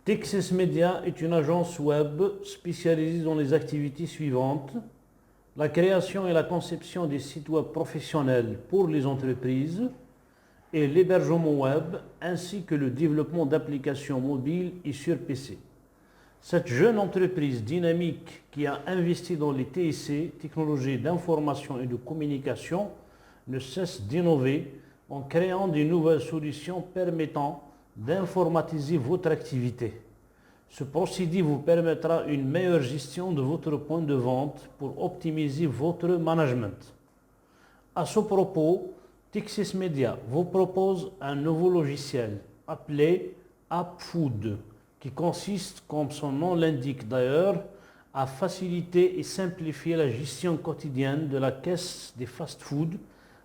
Texas Media est une agence web spécialisée dans les activités suivantes: la création et la conception des sites web professionnels pour les entreprises et l'hébergement web, ainsi que le développement d'applications mobiles et sur PC. Cette jeune entreprise dynamique qui a investi dans les TIC, technologies d'information et de communication, ne cesse d'innover en créant de nouvelles solutions permettant d'informatiser votre activité. Ce procédé vous permettra une meilleure gestion de votre point de vente pour optimiser votre management. À ce propos, Texas Media vous propose un nouveau logiciel appelé AppFood, qui consiste, comme son nom l'indique d'ailleurs, à faciliter et simplifier la gestion quotidienne de la caisse des fast-food,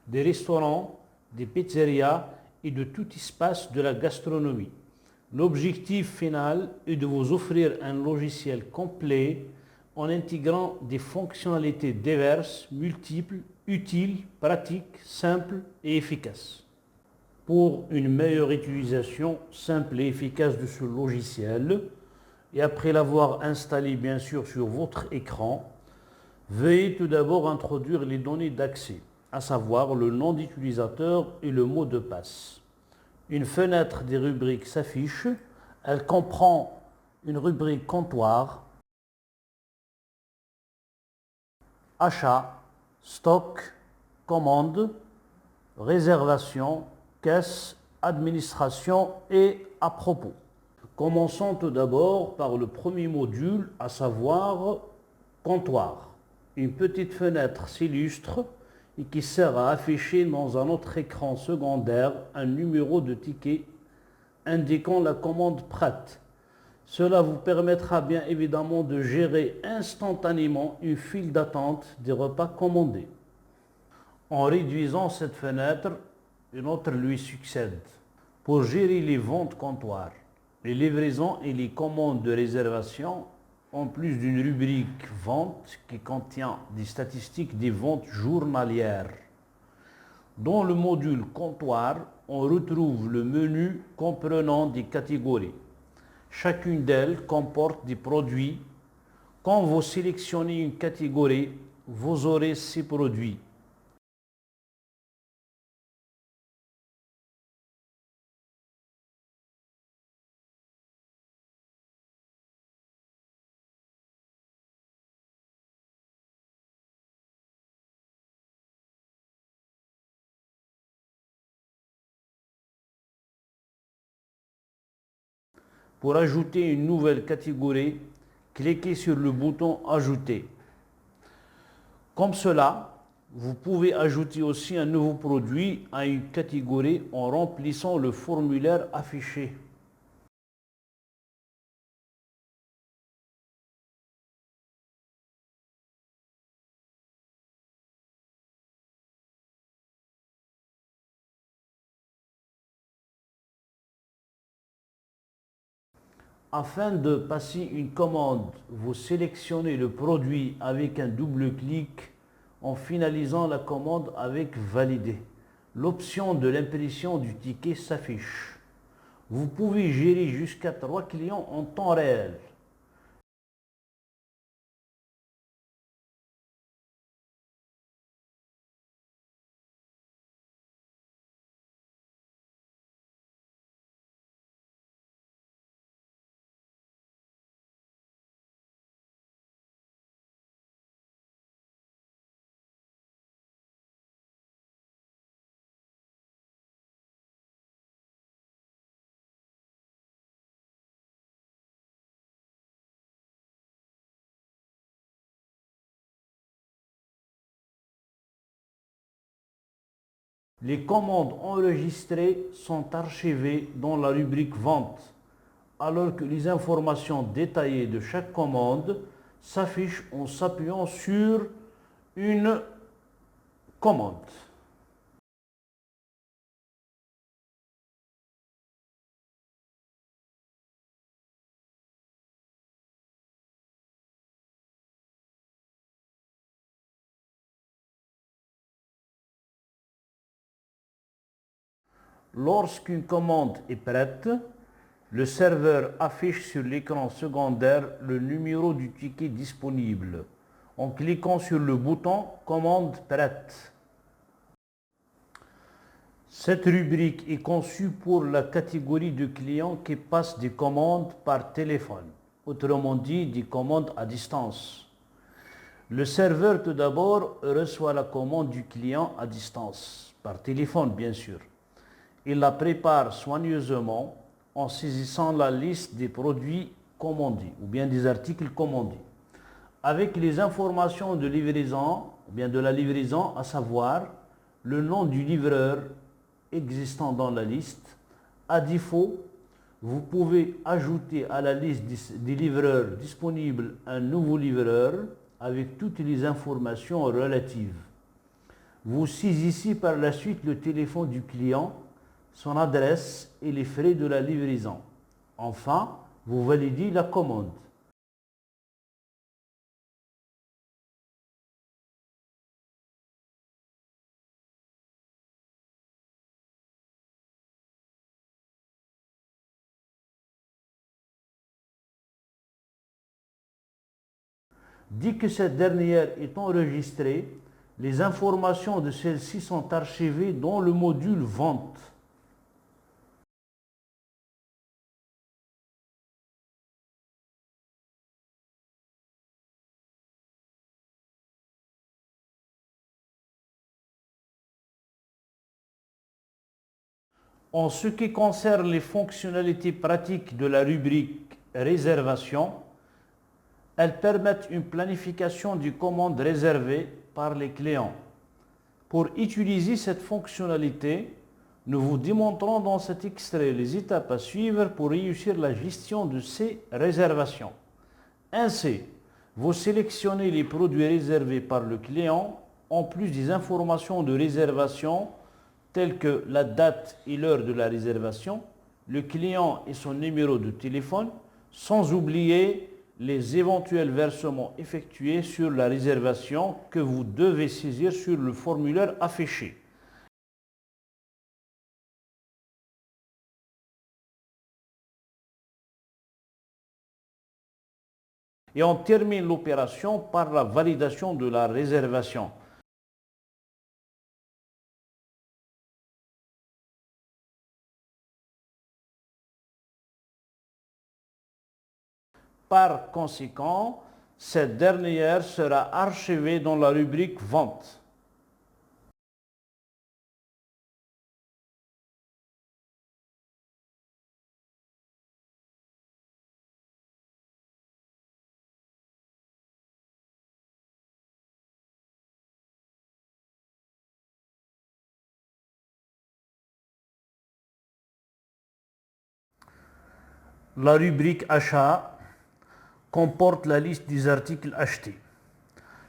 des restaurants, des pizzerias et de tout espace de la gastronomie. L'objectif final est de vous offrir un logiciel complet en intégrant des fonctionnalités diverses, multiples, utiles, pratiques, simples et efficaces. Pour une meilleure utilisation simple et efficace de ce logiciel, et après l'avoir installé bien sûr sur votre écran, veuillez tout d'abord introduire les données d'accès, à savoir le nom d'utilisateur et le mot de passe. Une fenêtre des rubriques s'affiche. Elle comprend une rubrique comptoir, achat, stock, commande, réservation, caisse, administration et à propos. Commençons tout d'abord par le premier module, à savoir comptoir. Une petite fenêtre s'illustre et qui sert à afficher dans un autre écran secondaire un numéro de ticket indiquant la commande prête. Cela vous permettra bien évidemment de gérer instantanément une file d'attente des repas commandés. En réduisant cette fenêtre, une autre lui succède. Pour gérer les ventes comptoirs, les livraisons et les commandes de réservation, en plus d'une rubrique vente qui contient des statistiques des ventes journalières. Dans le module comptoir, on retrouve le menu comprenant des catégories. Chacune d'elles comporte des produits. Quand vous sélectionnez une catégorie, vous aurez ces produits. Pour ajouter une nouvelle catégorie, cliquez sur le bouton Ajouter. Comme cela, vous pouvez ajouter aussi un nouveau produit à une catégorie en remplissant le formulaire affiché. Afin de passer une commande, vous sélectionnez le produit avec un double clic en finalisant la commande avec Valider. L'option de l'impression du ticket s'affiche. Vous pouvez gérer jusqu'à 3 clients en temps réel. Les commandes enregistrées sont archivées dans la rubrique Vente, alors que les informations détaillées de chaque commande s'affichent en s'appuyant sur une commande. Lorsqu'une commande est prête, Le serveur affiche sur l'écran secondaire le numéro du ticket disponible en cliquant sur le bouton « Commande prête ». Cette rubrique est conçue pour la catégorie de clients qui passent des commandes par téléphone, autrement dit des commandes à distance. Le serveur tout d'abord reçoit la commande du client à distance, par téléphone bien sûr. Il la prépare soigneusement en saisissant la liste des produits commandés ou bien des articles commandés, avec les informations de livraison ou bien de la livraison, à savoir le nom du livreur existant dans la liste. À défaut, vous pouvez ajouter à la liste des livreurs disponibles un nouveau livreur avec toutes les informations relatives. Vous saisissez par la suite le téléphone du client, son adresse et les frais de la livraison. Enfin, vous validez la commande. Dès que cette dernière est enregistrée, les informations de celle-ci sont archivées dans le module Vente. En ce qui concerne les fonctionnalités pratiques de la rubrique Réservation, elles permettent une planification des commandes réservées par les clients. Pour utiliser cette fonctionnalité, nous vous démontrons dans cet extrait les étapes à suivre pour réussir la gestion de ces réservations. Ainsi, vous sélectionnez les produits réservés par le client, en plus des informations de réservation telles que la date et l'heure de la réservation, le client et son numéro de téléphone, sans oublier les éventuels versements effectués sur la réservation que vous devez saisir sur le formulaire affiché. Et on termine l'opération par la validation de la réservation. Par conséquent, cette dernière sera archivée dans la rubrique Vente. La rubrique Achat comporte la liste des articles achetés.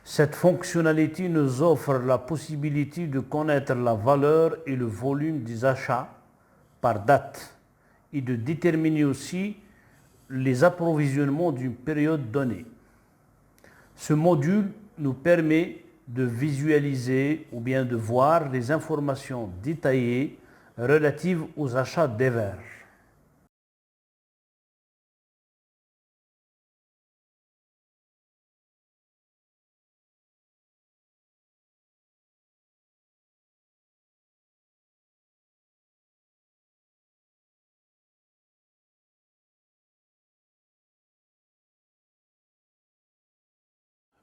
Cette fonctionnalité nous offre la possibilité de connaître la valeur et le volume des achats par date et de déterminer aussi les approvisionnements d'une période donnée. Ce module nous permet de visualiser ou bien de voir les informations détaillées relatives aux achats divers.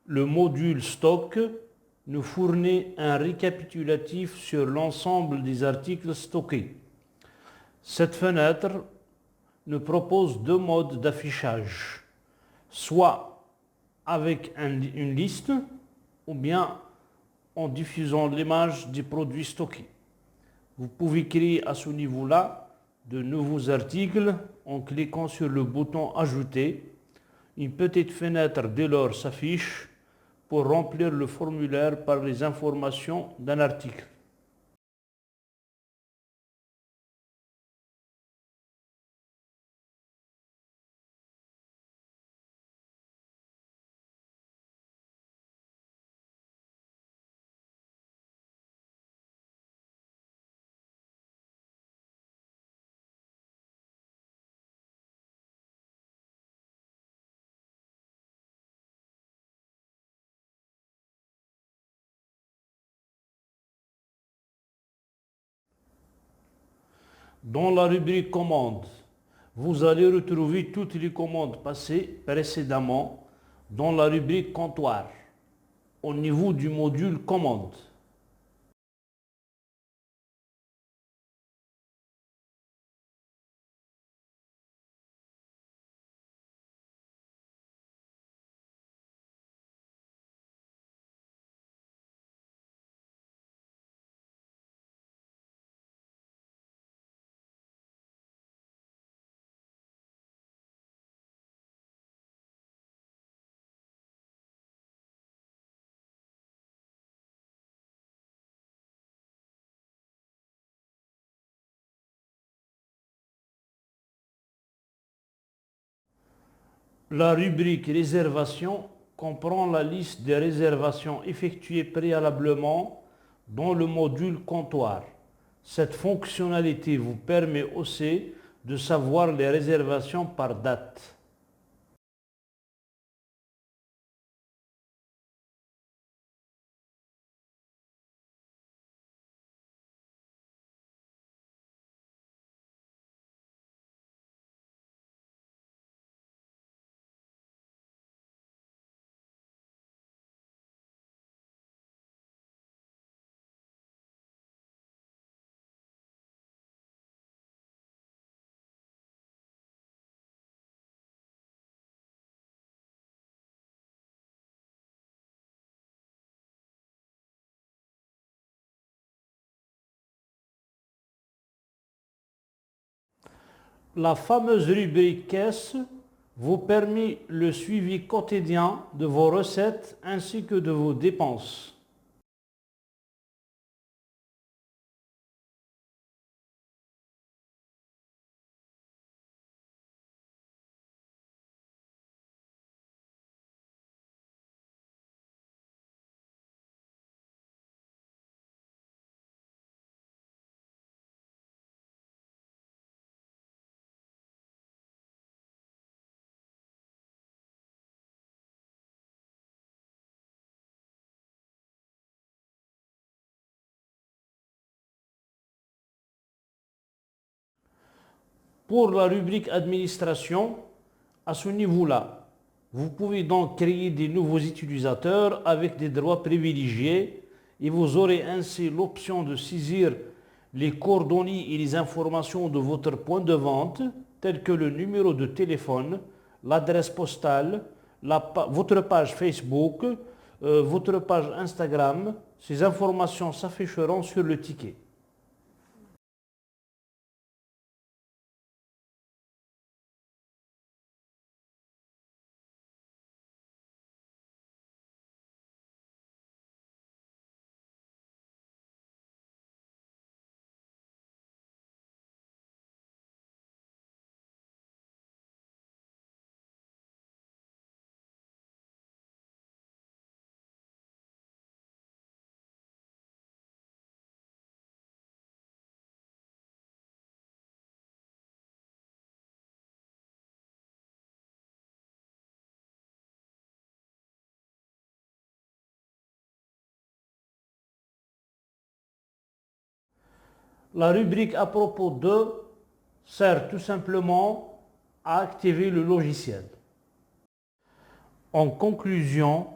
Le module stock nous fournit un récapitulatif sur l'ensemble des articles stockés. Cette fenêtre nous propose deux modes d'affichage, soit avec une liste ou bien en diffusant l'image des produits stockés. Vous pouvez créer à ce niveau-là de nouveaux articles en cliquant sur le bouton Ajouter. Une petite fenêtre dès lors s'affiche pour remplir le formulaire par les informations d'un article. Dans la rubrique commandes, vous allez retrouver toutes les commandes passées précédemment dans la rubrique comptoir au niveau du module commandes. La rubrique réservation comprend la liste des réservations effectuées préalablement dans le module comptoir. Cette fonctionnalité vous permet aussi de savoir les réservations par date. La fameuse rubrique caisse vous permet le suivi quotidien de vos recettes ainsi que de vos dépenses. Pour la rubrique administration, à ce niveau-là, vous pouvez donc créer des nouveaux utilisateurs avec des droits privilégiés et vous aurez ainsi l'option de saisir les coordonnées et les informations de votre point de vente, tels que le numéro de téléphone, l'adresse postale, votre page Facebook, votre page Instagram. Ces informations s'afficheront sur le ticket. La rubrique à propos de sert tout simplement à activer le logiciel. En conclusion,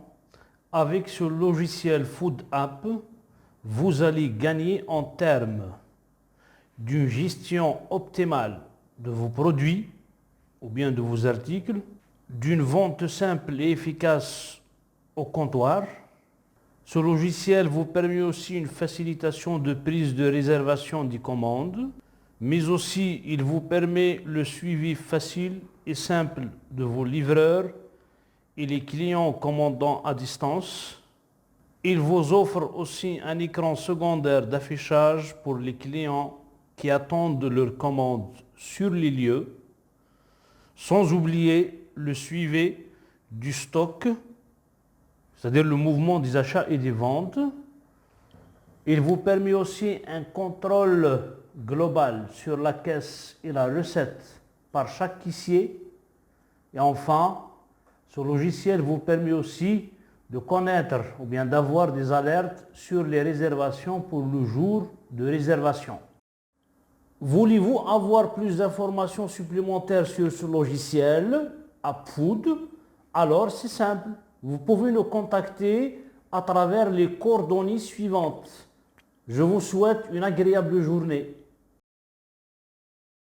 avec ce logiciel Food App, vous allez gagner en termes d'une gestion optimale de vos produits ou bien de vos articles, d'une vente simple et efficace au comptoir. Ce logiciel vous permet aussi une facilitation de prise de réservation des commandes, mais aussi il vous permet le suivi facile et simple de vos livreurs et les clients commandant à distance. Il vous offre aussi un écran secondaire d'affichage pour les clients qui attendent leurs commandes sur les lieux, sans oublier le suivi du stock, c'est-à-dire le mouvement des achats et des ventes. Il vous permet aussi un contrôle global sur la caisse et la recette par chaque caissier. Et enfin, ce logiciel vous permet aussi de connaître ou bien d'avoir des alertes sur les réservations pour le jour de réservation. Voulez-vous avoir plus d'informations supplémentaires sur ce logiciel Upwood? Alors c'est simple, vous pouvez nous contacter à travers les coordonnées suivantes. Je vous souhaite une agréable journée.